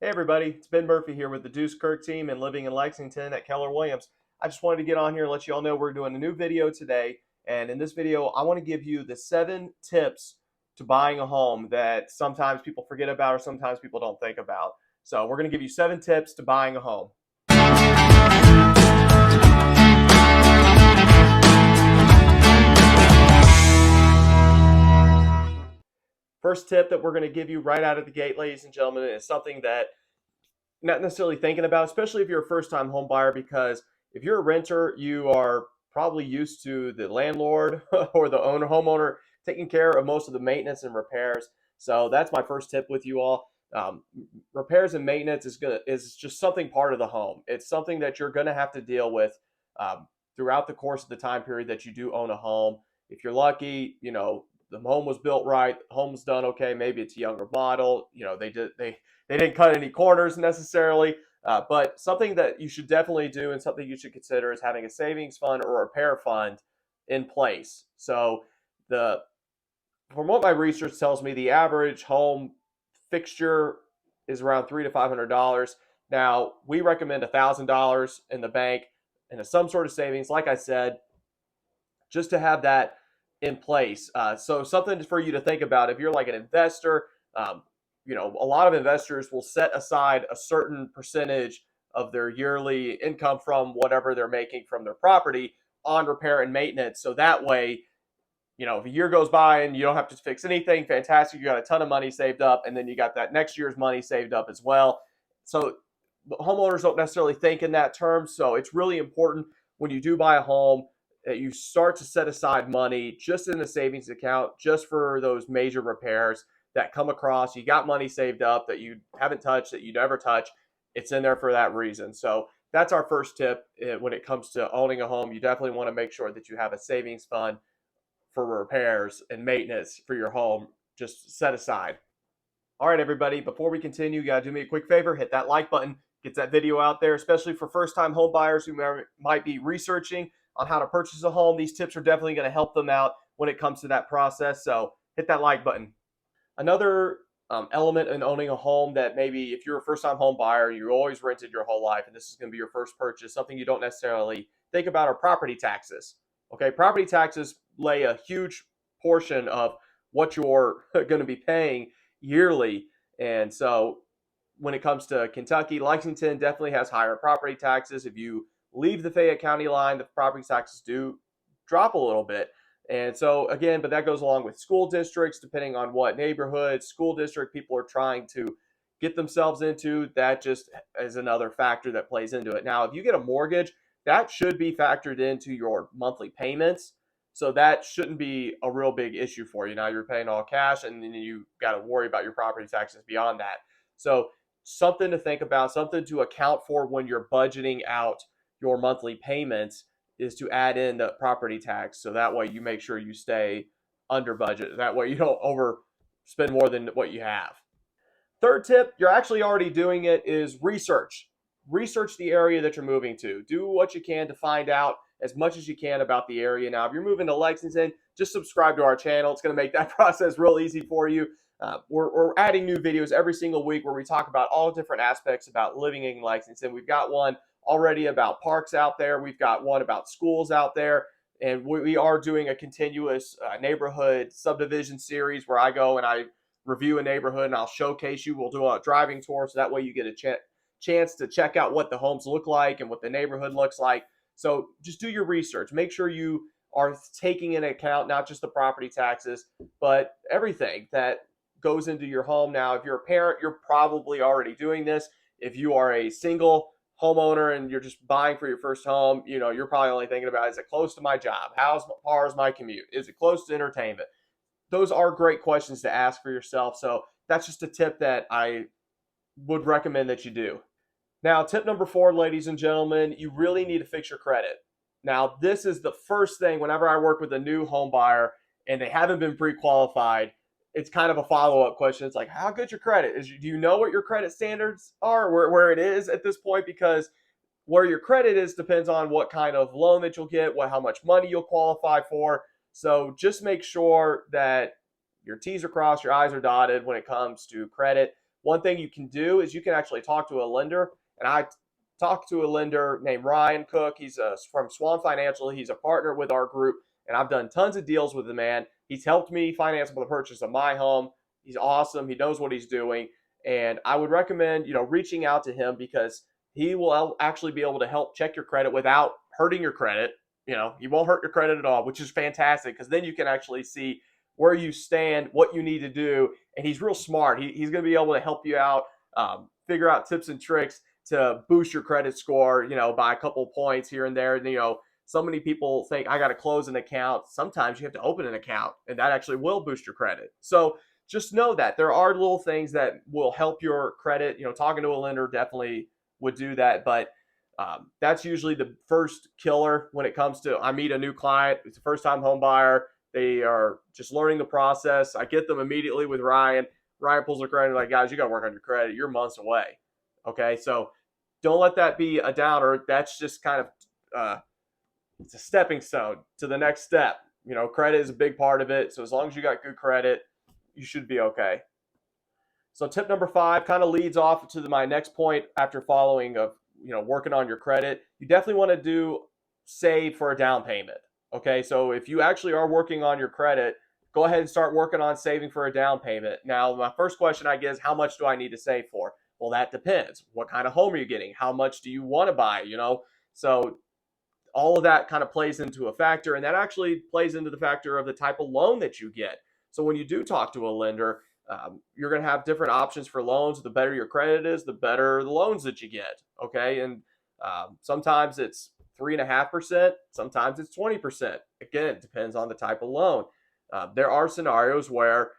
Hey everybody, it's Ben Murphy here with the Deuce Kirk team and living in Lexington at Keller Williams. I just wanted to get on here and let you all know we're doing a new video today. And in this video, I want to give you the 7 tips to buying a home that sometimes people forget about or sometimes people don't think about. So we're going to give you 7 tips to buying a home. First tip that we're going to give you right out of the gate, ladies and gentlemen, is something that not necessarily thinking about, especially if you're a first-time home buyer, because if you're a renter, you are probably used to the landlord or the owner, homeowner taking care of most of the maintenance and repairs. So that's my first tip with you all. Repairs and maintenance is just something part of the home. It's something that you're gonna have to deal with throughout the course of the time period that you do own a home. If you're lucky, the home was built right, the home's done okay. Maybe it's a younger model. They didn't cut any corners necessarily, but something that you should definitely do and something you should consider is having a savings fund or a repair fund in place. So the from what my research tells me, the average home fixture is around $300 to $500. Now we recommend $1,000 in the bank and some sort of savings, like I said, just to have that in place. So something for you to think about if you're like an investor. A lot of investors will set aside a certain percentage of their yearly income from whatever they're making from their property on repair and maintenance. So that way, if a year goes by and you don't have to fix anything, fantastic. You got a ton of money saved up, and then you got that next year's money saved up as well. So homeowners don't necessarily think in that term. So it's really important when you do buy a home that you start to set aside money just in the savings account, just for those major repairs that come across. You got money saved up that you haven't touched, that you never touch. It's in there for that reason. So that's our first tip when it comes to owning a home. You definitely want to make sure that you have a savings fund for repairs and maintenance for your home just set aside. All right, everybody, before we continue, you got to do me a quick favor, hit that like button, get that video out there, especially for first-time home buyers who might be researching on how to purchase a home. These tips are definitely going to help them out when it comes to that process, so hit that like button. Another element in owning a home that maybe if you're a first-time home buyer, you always rented your whole life, and this is going to be your first purchase, something you don't necessarily think about are property taxes. Okay, property taxes lay a huge portion of what you're going to be paying yearly. And so when it comes to Kentucky, Lexington definitely has higher property taxes. If you leave the Fayette County line, the property taxes do drop a little bit. And so again, but that goes along with school districts, depending on what neighborhood, school district people are trying to get themselves into. That just is another factor that plays into it. Now, if you get a mortgage, that should be factored into your monthly payments. So that shouldn't be a real big issue for you. Now you're paying all cash and then you got to worry about your property taxes beyond that. So something to think about, something to account for when you're budgeting out your monthly payments is to add in the property tax. So that way you make sure you stay under budget. That way you don't overspend more than what you have. Third tip, you're actually already doing it, is research. Research the area that you're moving to. Do what you can to find out as much as you can about the area. Now, if you're moving to Lexington, just subscribe to our channel. It's going to make that process real easy for you. We're adding new videos every single week where we talk about all different aspects about living in Lexington. We've got one already about parks out there. We've got one about schools out there. And we are doing a continuous neighborhood subdivision series where I go and I review a neighborhood and I'll showcase you. We'll do a driving tour so that way you get a chance to check out what the homes look like and what the neighborhood looks like. So just do your research. Make sure you are taking into account not just the property taxes, but everything that goes into your home. Now, if you're a parent, you're probably already doing this. If you are a single homeowner and you're just buying for your first home, you're probably only thinking about, is it close to my job? How far is my commute? Is it close to entertainment? Those are great questions to ask for yourself. So that's just a tip that I would recommend that you do. Now, tip number 4, ladies and gentlemen, you really need to fix your credit. Now, this is the first thing whenever I work with a new home buyer and they haven't been pre-qualified, it's kind of a follow-up question. It's like, how good your credit is? Do you know what your credit standards are, where it is at this point? Because where your credit is depends on what kind of loan that you'll get, how much money you'll qualify for. So just make sure that your T's are crossed, your I's are dotted when it comes to credit. one thing you can do is you can actually talk to a lender. And I talked to a lender named rcook. He's from Swan Financial. He's a partner with our group, and I've done tons of deals with the man. He's helped me finance the purchase of my home. He's awesome. He knows what he's doing. And I would recommend, reaching out to him because he will actually be able to help check your credit without hurting your credit. He won't hurt your credit at all, which is fantastic because then you can actually see where you stand, what you need to do. And he's real smart. He's going to be able to help you out, figure out tips and tricks to boost your credit score, by a couple points here and there. And, so many people think I got to close an account. Sometimes you have to open an account, and that actually will boost your credit. So just know that there are little things that will help your credit. Talking to a lender definitely would do that, but that's usually the first killer when it comes to I meet a new client. It's a first-time home buyer. They are just learning the process. I get them immediately with Ryan. Ryan pulls their credit like, guys, you got to work on your credit. You're months away. Okay, so don't let that be a downer. That's just kind of it's a stepping stone to the next step. Credit is a big part of it. So as long as you got good credit, you should be okay. So tip number 5 kind of leads off to my next point after following of, working on your credit. You definitely want to save for a down payment. Okay, so if you actually are working on your credit, go ahead and start working on saving for a down payment. Now, my first question I get is, how much do I need to save for? Well, that depends. What kind of home are you getting? How much do you want to buy? So all of that kind of plays into a factor, and that actually plays into the factor of the type of loan that you get. So when you do talk to a lender, you're going to have different options for loans. The better your credit is, the better the loans that you get. Okay, and sometimes it's 3.5%, sometimes it's 20%. Again, it depends on the type of loan. There are scenarios where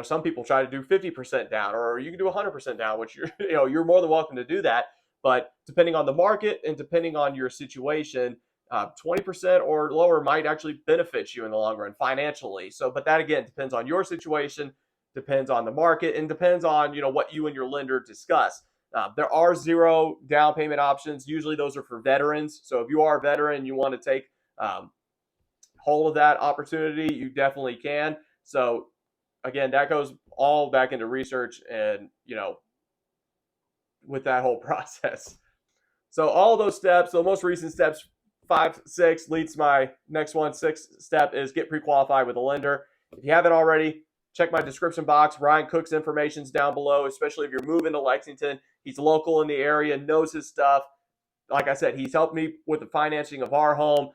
some people try to do 50% down, or you can do 100% down, which you're more than welcome to do that. But depending on the market and depending on your situation, 20% or lower might actually benefit you in the long run financially. So, but that again depends on your situation, depends on the market, and depends on what you and your lender discuss. There are 0 down payment options. Usually those are for veterans. So if you are a veteran, you want to take hold of that opportunity, you definitely can. So again, that goes all back into research and with that whole process. So all those steps, the most recent steps, 5, 6 leads to my next one. 6th step is get pre-qualified with a lender. If you haven't already, check my description box. Ryan Cook's information's down below, especially if you're moving to Lexington. He's local in the area, knows his stuff. Like I said, he's helped me with the financing of our home.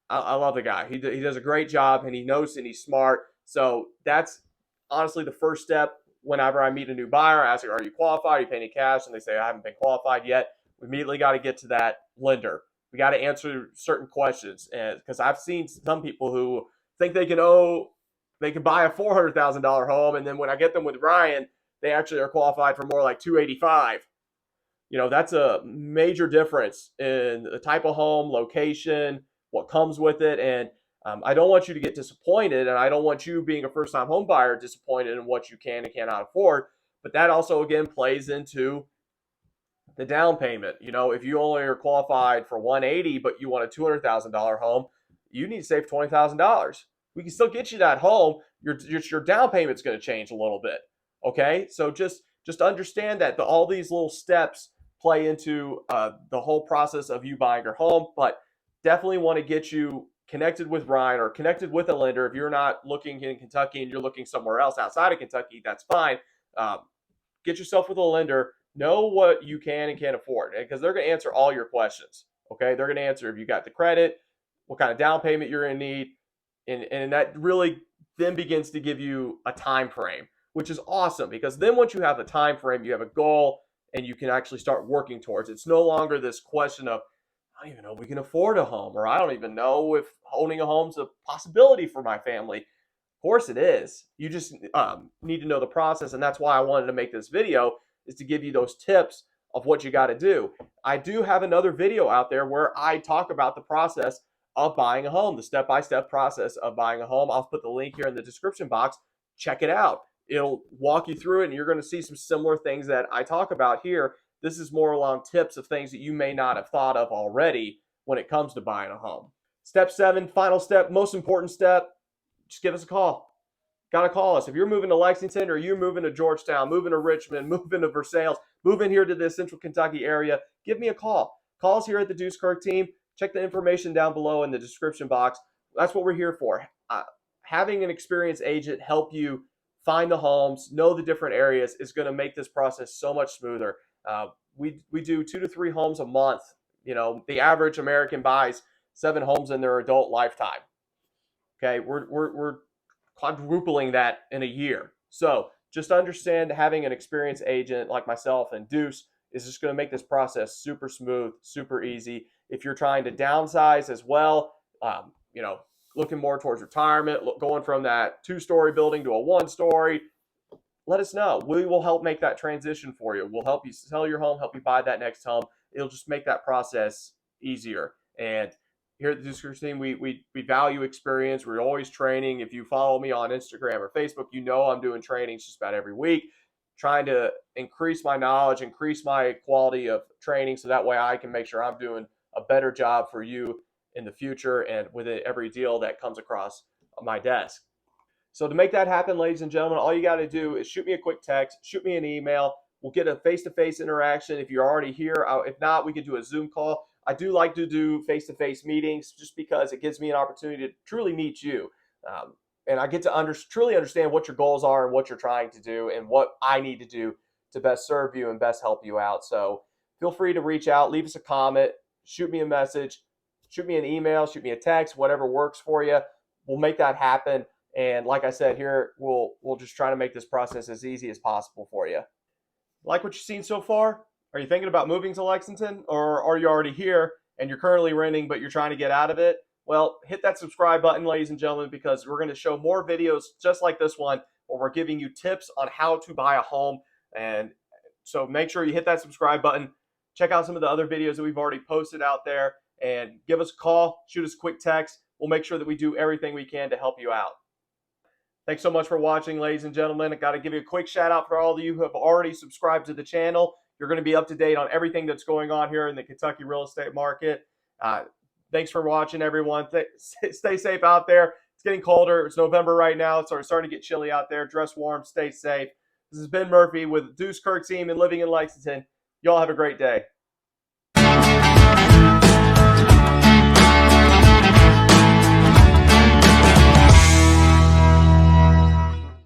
I love the guy. He does a great job, and he knows and he's smart. So that's honestly the first step. Whenever I meet a new buyer, I ask, are you qualified? Are you paying any cash? And they say, I haven't been qualified yet. We immediately got to get to that lender. We got to answer certain questions. And because I've seen some people who think they can buy a $400,000 home. And then when I get them with Ryan, they actually are qualified for more like $285,000. That's a major difference in the type of home, location, what comes with it. And I don't want you to get disappointed, and I don't want you being a first-time home buyer disappointed in what you can and cannot afford. But that also, again, plays into the down payment. If you only are qualified for $180,000, but you want a $200,000 home, you need to save $20,000. We can still get you that home. Your down payment's going to change a little bit. Okay, so just understand that all these little steps play into the whole process of you buying your home, but definitely want to get you connected with Ryan or connected with a lender. If you're not looking in Kentucky and you're looking somewhere else outside of Kentucky, that's fine. Get yourself with a lender. Know what you can and can't afford, because they're going to answer all your questions. Okay, they're going to answer if you got the credit, what kind of down payment you're going to need, and that really then begins to give you a time frame, which is awesome, because then once you have a time frame, you have a goal, and you can actually start working towards it. It's no longer this question of, I don't even know if we can afford a home, or I don't even know if owning a home is a possibility for my family. Of course it is. You just need to know the process, and that's why I wanted to make this video, is to give you those tips of what you got to do. I do have another video out there where I talk about the process of buying a home, the step-by-step process of buying a home. I'll put the link here in the description box. Check it out. It'll walk you through it, and you're going to see some similar things that I talk about here. This is more along tips of things that you may not have thought of already when it comes to buying a home. Step 7, final step, most important step, just give us a call. got to call us. If you're moving to Lexington or you're moving to Georgetown, moving to Richmond, moving to Versailles, moving here to the Central Kentucky area, give me a call. Call us here at the Deuce Kirk team. Check the information down below in the description box. That's what we're here for. Having an experienced agent help you find the homes, know the different areas is going to make this process so much smoother. We do 2 to 3 homes a month. You know, the average American buys 7 homes in their adult lifetime. Okay, we're quadrupling that in a year. So just understand having an experienced agent like myself and Deuce is just going to make this process super smooth, super easy. If you're trying to downsize as well, you know, looking more towards retirement, going from that 2-story building to a 1-story, let us know. We will help make that transition for you. We'll help you sell your home, help you buy that next home. It'll just make that process easier. And here at the Discourse team, we value experience. We're always training. If you follow me on Instagram or Facebook, you know I'm doing trainings just about every week, trying to increase my knowledge, increase my quality of training, so that way I can make sure I'm doing a better job for you in the future and with every deal that comes across my desk. So to make that happen, ladies and gentlemen, all you got to do is shoot me a quick text, shoot me an email. We'll get a face-to-face interaction if you're already here. If not, we could do a Zoom call. I do like to do face-to-face meetings just because it gives me an opportunity to truly meet you. And I get to truly understand what your goals are and what you're trying to do and what I need to do to best serve you and best help you out. So feel free to reach out, leave us a comment, shoot me a message, shoot me an email, shoot me a text, whatever works for you. We'll make that happen. And like I said, here we'll just try to make this process as easy as possible for you. Like what you've seen so far? Are you thinking about moving to Lexington, or are you already here and you're currently renting but you're trying to get out of it? Well, hit that subscribe button, ladies and gentlemen, because we're going to show more videos just like this one where we're giving you tips on how to buy a home. And so make sure you hit that subscribe button. Check out some of the other videos that we've already posted out there, and give us a call, shoot us a quick text. We'll make sure that we do everything we can to help you out. Thanks so much for watching, ladies and gentlemen. I got to give you a quick shout out for all of you who have already subscribed to the channel. You're going to be up to date on everything that's going on here in the Kentucky real estate market. Thanks for watching, everyone. Stay safe out there. It's getting colder. It's November right now. It's starting to get chilly out there. Dress warm. Stay safe. This is Ben Murphy with Deuce Kirk team and living in Lexington. Y'all have a great day.